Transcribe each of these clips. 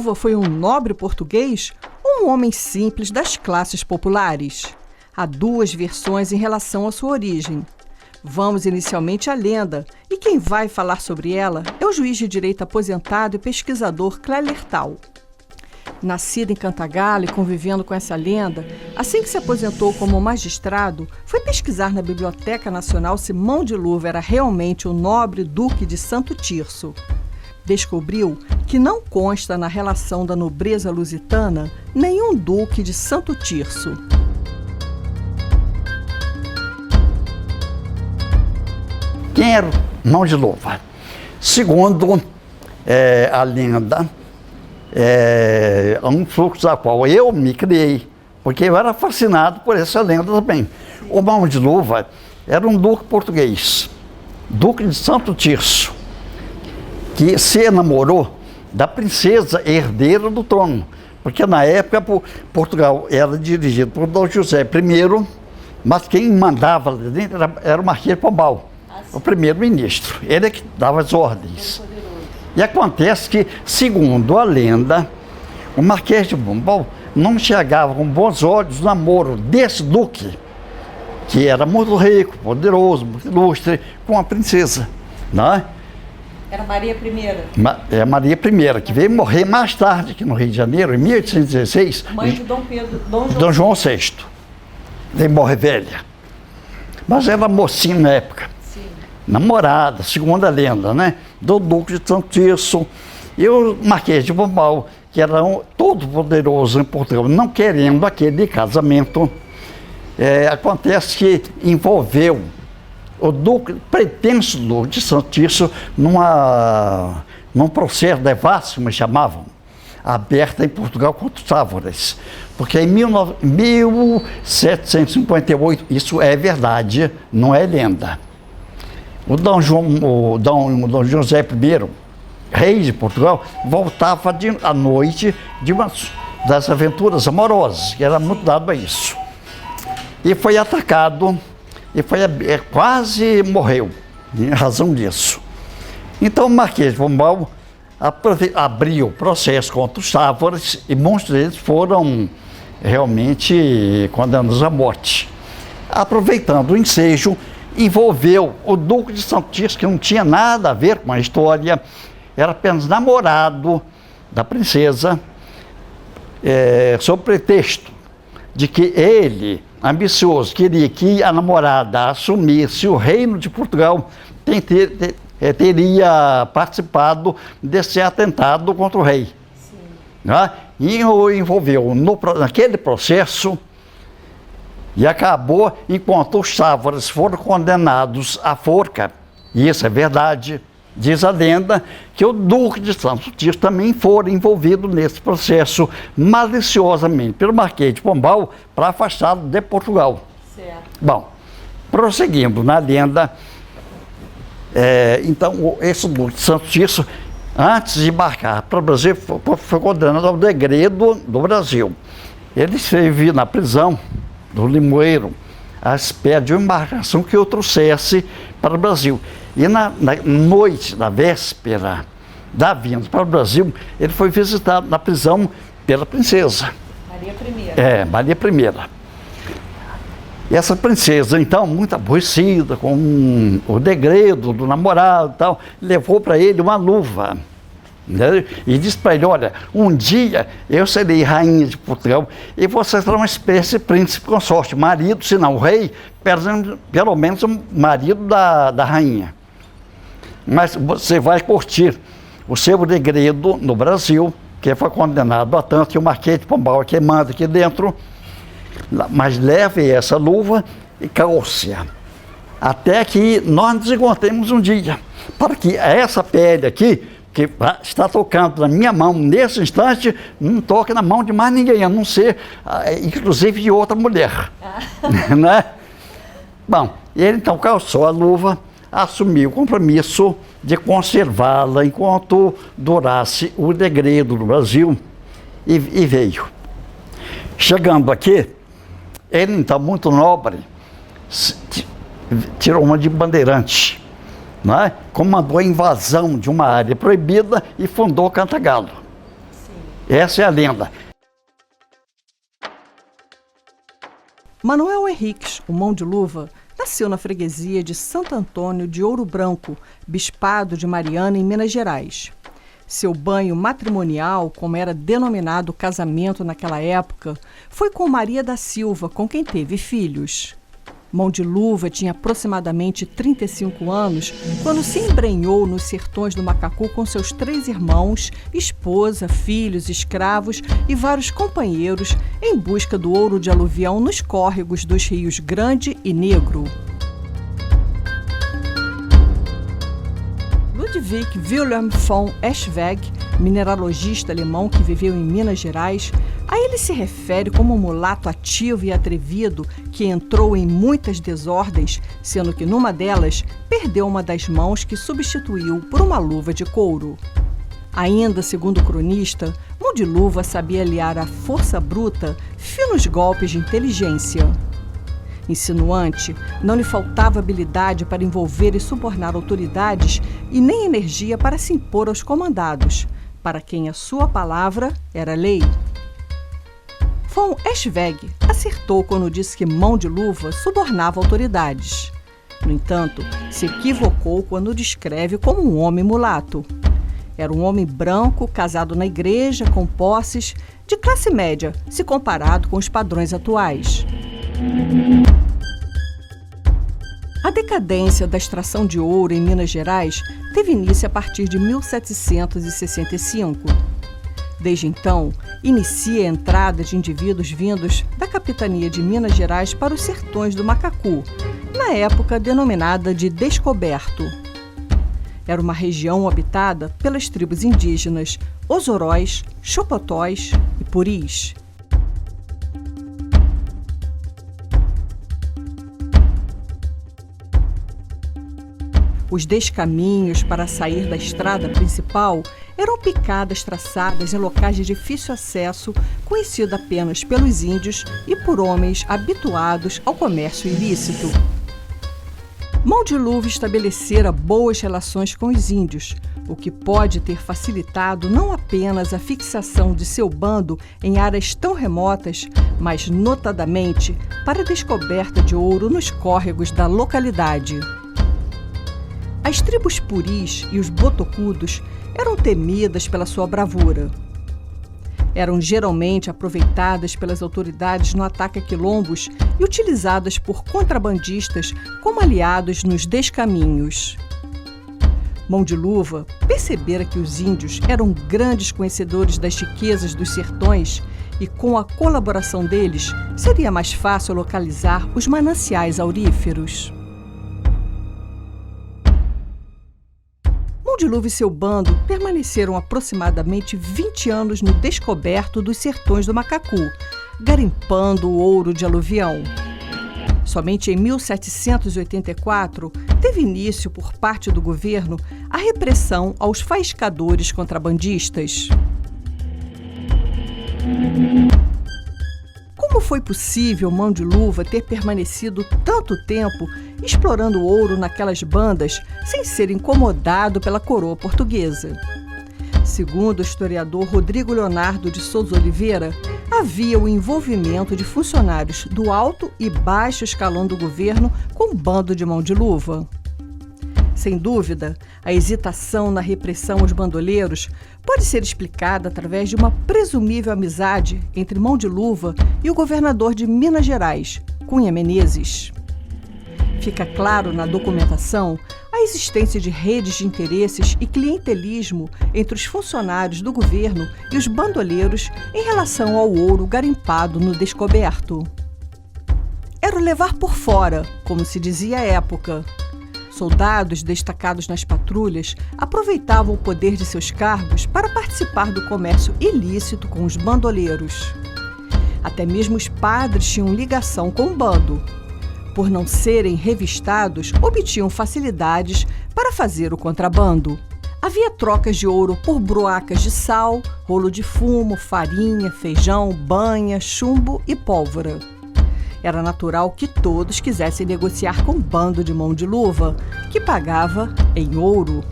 Luva foi um nobre português ou um homem simples das classes populares? Há duas versões em relação à sua origem. Vamos inicialmente à lenda, e quem vai falar sobre ela é o juiz de direito aposentado e pesquisador Clélertal. Nascido em Cantagalo e convivendo com essa lenda, assim que se aposentou como magistrado, foi pesquisar na Biblioteca Nacional se Mão de Luva era realmente o nobre duque de Santo Tirso. Descobriu que não consta na relação da nobreza lusitana nenhum duque de Santo Tirso. Quem era Mão de Luva? Segundo a lenda, um fluxo da qual eu me criei, porque eu era fascinado por essa lenda também. O Mão de Luva era um duque português, duque de Santo Tirso, que se enamorou da princesa herdeira do trono, porque na época Portugal era dirigido por Dom José I, mas quem mandava lá dentro era o Marquês de Pombal, o primeiro-ministro, ele é que dava as ordens. E acontece que, segundo a lenda, o Marquês de Pombal não chegava com bons olhos no namoro desse duque, que era muito rico, poderoso, muito ilustre, com a princesa, não é? Era Maria I. É Maria I, que veio morrer mais tarde aqui no Rio de Janeiro, em 1816. Mãe de Dom João VI. Veio morrer velha. Mas era mocinha na época. Sim. Namorada, segundo a lenda, né? Do Duque de Santo Tirso. E o Marquês de Pombal, que era todo poderoso em Portugal, não querendo aquele casamento, acontece que envolveu o duque, pretenso Duque de Santo Tirso, num processo de devassa, como chamavam, aberta em Portugal contra os Távoras. Porque em 1758, isso é verdade, não é lenda. O Dom José I, rei de Portugal, voltava à noite de uma das aventuras amorosas, que era muito dado a isso. E foi atacado, e quase morreu, em razão disso. Então o Marquês de Pombal abriu o processo contra os Távoras e muitos deles foram realmente condenados à morte. Aproveitando o ensejo, envolveu o Duque de Santo Tirso, que não tinha nada a ver com a história, era apenas namorado da princesa, sob pretexto de que ele, ambicioso, queria que a namorada assumisse o reino de Portugal, teria participado desse atentado contra o rei. Né? E o envolveu naquele processo e acabou, enquanto os Távoras foram condenados à forca, e isso é verdade, diz a lenda, que o Duque de Santo Tirso também foi envolvido nesse processo maliciosamente pelo Marquês de Pombal para afastá-lo de Portugal. Certo. Bom, prosseguindo na lenda, então esse Duque de Santo Tirso, antes de embarcar para o Brasil, foi condenado ao degredo do Brasil. Ele esteve na prisão do Limoeiro, à espera de uma embarcação que o trouxesse para o Brasil. E na noite da véspera da vinda para o Brasil, ele foi visitado na prisão pela princesa. Maria I. Maria I. E essa princesa, então, muito aborrecida com o degredo do namorado e tal, levou para ele uma luva. Né? E disse para ele: olha, um dia eu serei rainha de Portugal e você será uma espécie de príncipe consorte, marido, se não o rei, pelo menos o marido da rainha. Mas você vai curtir o seu degredo no Brasil, que foi condenado a tanto, e o Marquês de Pombal que manda aqui dentro, mas leve essa luva e calce-a, até que nós nos encontremos um dia, para que essa pele aqui, que está tocando na minha mão nesse instante, não toque na mão de mais ninguém, a não ser, inclusive, de outra mulher. Né? Bom, ele então calçou a luva, assumiu o compromisso de conservá-la enquanto durasse o degredo do Brasil e veio. Chegando aqui, ele então, muito nobre, tirou uma de bandeirante, não é? Comandou a invasão de uma área proibida e fundou Cantagalo. Sim. Essa é a lenda. Manuel Henriques, o Mão de Luva, nasceu na freguesia de Santo Antônio de Ouro Branco, Bispado de Mariana, em Minas Gerais. Seu banho matrimonial, como era denominado o casamento naquela época, foi com Maria da Silva, com quem teve filhos. Mão de Luva tinha aproximadamente 35 anos quando se embrenhou nos sertões do Macacu com seus 3 irmãos, esposa, filhos, escravos e vários companheiros em busca do ouro de aluvião nos córregos dos rios Grande e Negro. Ludwig Wilhelm von Eschweg, mineralogista alemão que viveu em Minas Gerais, a ele se refere como um mulato ativo e atrevido que entrou em muitas desordens, sendo que numa delas perdeu uma das mãos que substituiu por uma luva de couro. Ainda segundo o cronista, Mão de Luva sabia aliar à força bruta finos golpes de inteligência. Insinuante, não lhe faltava habilidade para envolver e subornar autoridades e nem energia para se impor aos comandados, para quem a sua palavra era lei. Von Eschweg acertou quando disse que Mão de Luva subornava autoridades. No entanto, se equivocou quando o descreve como um homem mulato. Era um homem branco, casado na igreja, com posses, de classe média, se comparado com os padrões atuais. A decadência da extração de ouro em Minas Gerais teve início a partir de 1765. Desde então, inicia a entrada de indivíduos vindos da capitania de Minas Gerais para os sertões do Macacu, na época denominada de Descoberto. Era uma região habitada pelas tribos indígenas Osoróis, Xopotóis e Puris. Os descaminhos para sair da estrada principal eram picadas traçadas em locais de difícil acesso, conhecido apenas pelos índios e por homens habituados ao comércio ilícito. Mão de Luva estabelecera boas relações com os índios, o que pode ter facilitado não apenas a fixação de seu bando em áreas tão remotas, mas notadamente para a descoberta de ouro nos córregos da localidade. As tribos puris e os botocudos eram temidas pela sua bravura. Eram geralmente aproveitadas pelas autoridades no ataque a quilombos e utilizadas por contrabandistas como aliados nos descaminhos. Mão de Luva percebera que os índios eram grandes conhecedores das riquezas dos sertões e, com a colaboração deles, seria mais fácil localizar os mananciais auríferos. Mão de Luva e seu bando permaneceram aproximadamente 20 anos no descoberto dos sertões do Macacu, garimpando o ouro de aluvião. Somente em 1784 teve início, por parte do governo, a repressão aos faiscadores contrabandistas. Como foi possível Mão de Luva ter permanecido tanto tempo explorando ouro naquelas bandas sem ser incomodado pela coroa portuguesa? Segundo o historiador Rodrigo Leonardo de Souza Oliveira, havia o envolvimento de funcionários do alto e baixo escalão do governo com o bando de Mão de Luva. Sem dúvida, a hesitação na repressão aos bandoleiros pode ser explicada através de uma presumível amizade entre Mão de Luva e o governador de Minas Gerais, Cunha Menezes. Fica claro na documentação a existência de redes de interesses e clientelismo entre os funcionários do governo e os bandoleiros em relação ao ouro garimpado no descoberto. Era o levar por fora, como se dizia à época. Soldados destacados nas patrulhas aproveitavam o poder de seus cargos para participar do comércio ilícito com os bandoleiros. Até mesmo os padres tinham ligação com o bando. Por não serem revistados, obtinham facilidades para fazer o contrabando. Havia trocas de ouro por broacas de sal, rolo de fumo, farinha, feijão, banha, chumbo e pólvora. Era natural que todos quisessem negociar com o bando de Mão de Luva, que pagava em ouro.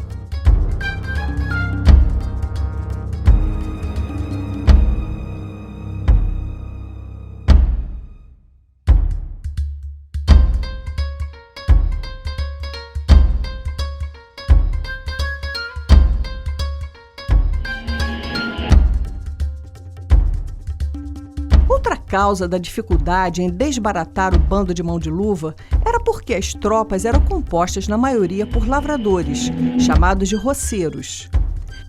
Outra causa da dificuldade em desbaratar o bando de Mão de Luva era porque as tropas eram compostas na maioria por lavradores, chamados de roceiros.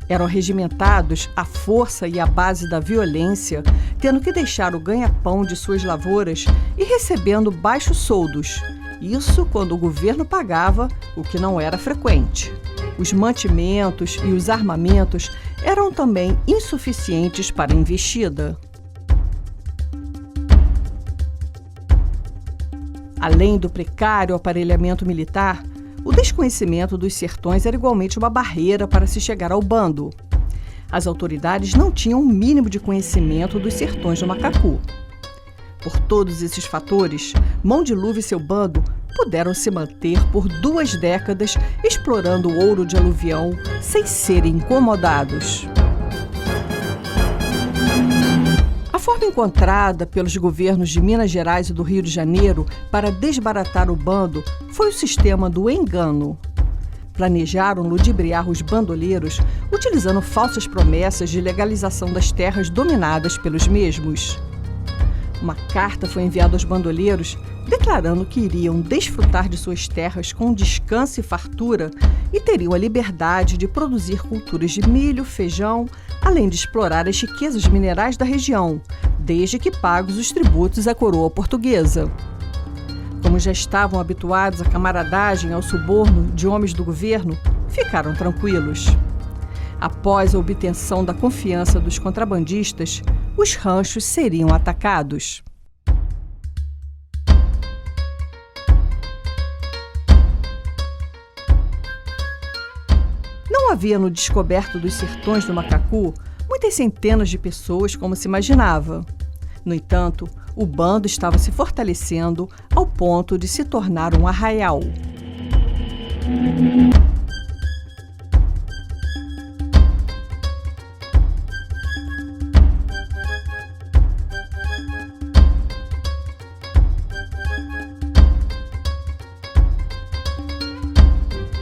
Eram regimentados à força e à base da violência, tendo que deixar o ganha-pão de suas lavouras e recebendo baixos soldos. Isso quando o governo pagava, o que não era frequente. Os mantimentos e os armamentos eram também insuficientes para a investida. Além do precário aparelhamento militar, o desconhecimento dos sertões era igualmente uma barreira para se chegar ao bando. As autoridades não tinham o mínimo de conhecimento dos sertões do Macacu. Por todos esses fatores, Mão de Luva e seu bando puderam se manter por 2 décadas explorando o ouro de aluvião sem serem incomodados. A forma encontrada pelos governos de Minas Gerais e do Rio de Janeiro para desbaratar o bando foi o sistema do engano. Planejaram ludibriar os bandoleiros utilizando falsas promessas de legalização das terras dominadas pelos mesmos. Uma carta foi enviada aos bandoleiros declarando que iriam desfrutar de suas terras com descanso e fartura e teriam a liberdade de produzir culturas de milho, feijão, além de explorar as riquezas minerais da região, desde que pagos os tributos à coroa portuguesa. Como já estavam habituados à camaradagem e ao suborno de homens do governo, ficaram tranquilos. Após a obtenção da confiança dos contrabandistas, os ranchos seriam atacados. Não havia no descoberto dos sertões do Macacu muitas centenas de pessoas como se imaginava. No entanto, o bando estava se fortalecendo ao ponto de se tornar um arraial.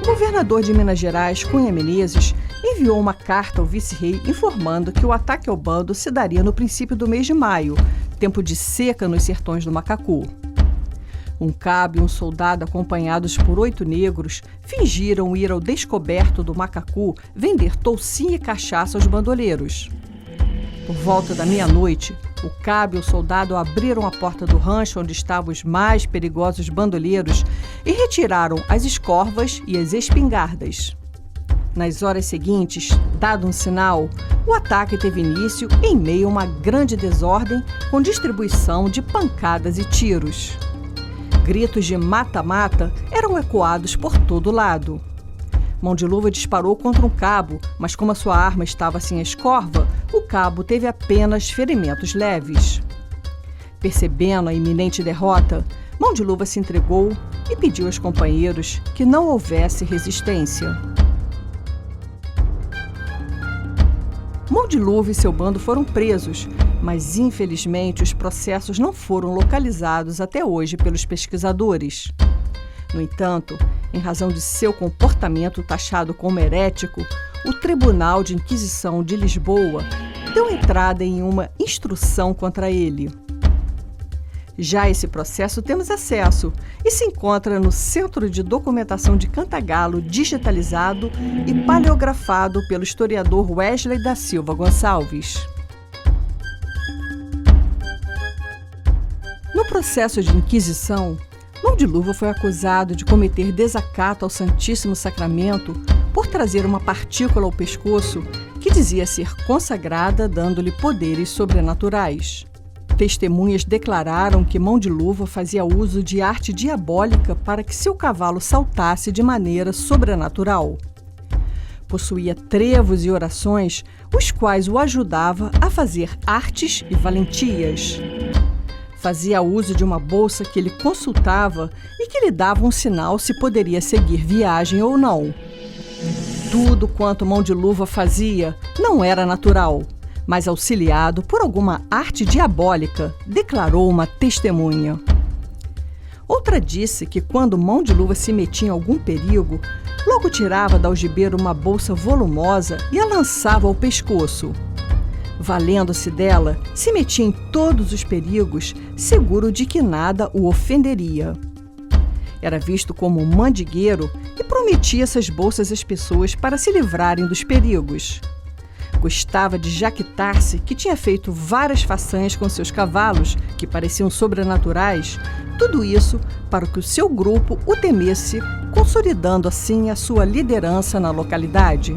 O governador de Minas Gerais, Cunha Menezes, enviou uma carta ao vice-rei informando que o ataque ao bando se daria no princípio do mês de maio, tempo de seca nos sertões do Macacu. Um cabo e um soldado acompanhados por 8 negros fingiram ir ao descoberto do Macacu vender toucinha e cachaça aos bandoleiros. Por volta da meia-noite, o cabo e o soldado abriram a porta do rancho onde estavam os mais perigosos bandoleiros e retiraram as escorvas e as espingardas. Nas horas seguintes, dado um sinal, o ataque teve início em meio a uma grande desordem com distribuição de pancadas e tiros. Gritos de mata-mata eram ecoados por todo lado. Mão de Luva disparou contra um cabo, mas como a sua arma estava sem a escorva, o cabo teve apenas ferimentos leves. Percebendo a iminente derrota, Mão de Luva se entregou e pediu aos companheiros que não houvesse resistência. Mão de Luva e seu bando foram presos, mas infelizmente os processos não foram localizados até hoje pelos pesquisadores. No entanto, em razão de seu comportamento taxado como herético, o Tribunal de Inquisição de Lisboa deu entrada em uma instrução contra ele. Já a esse processo temos acesso e se encontra no Centro de Documentação de Cantagalo, digitalizado e paleografado pelo historiador Wesley da Silva Gonçalves. No processo de Inquisição, Mão de Luva foi acusado de cometer desacato ao Santíssimo Sacramento por trazer uma partícula ao pescoço que dizia ser consagrada, dando-lhe poderes sobrenaturais. Testemunhas declararam que Mão de Luva fazia uso de arte diabólica para que seu cavalo saltasse de maneira sobrenatural. Possuía trevos e orações, os quais o ajudava a fazer artes e valentias. Fazia uso de uma bolsa que ele consultava e que lhe dava um sinal se poderia seguir viagem ou não. Tudo quanto Mão de Luva fazia não era natural, mas auxiliado por alguma arte diabólica, declarou uma testemunha. Outra disse que quando Mão de Luva se metia em algum perigo, logo tirava da algibeira uma bolsa volumosa e a lançava ao pescoço. Valendo-se dela, se metia em todos os perigos, seguro de que nada o ofenderia. Era visto como um mandigueiro e prometia essas bolsas às pessoas para se livrarem dos perigos. Gostava de jactar-se que tinha feito várias façanhas com seus cavalos, que pareciam sobrenaturais, tudo isso para que o seu grupo o temesse, consolidando assim a sua liderança na localidade.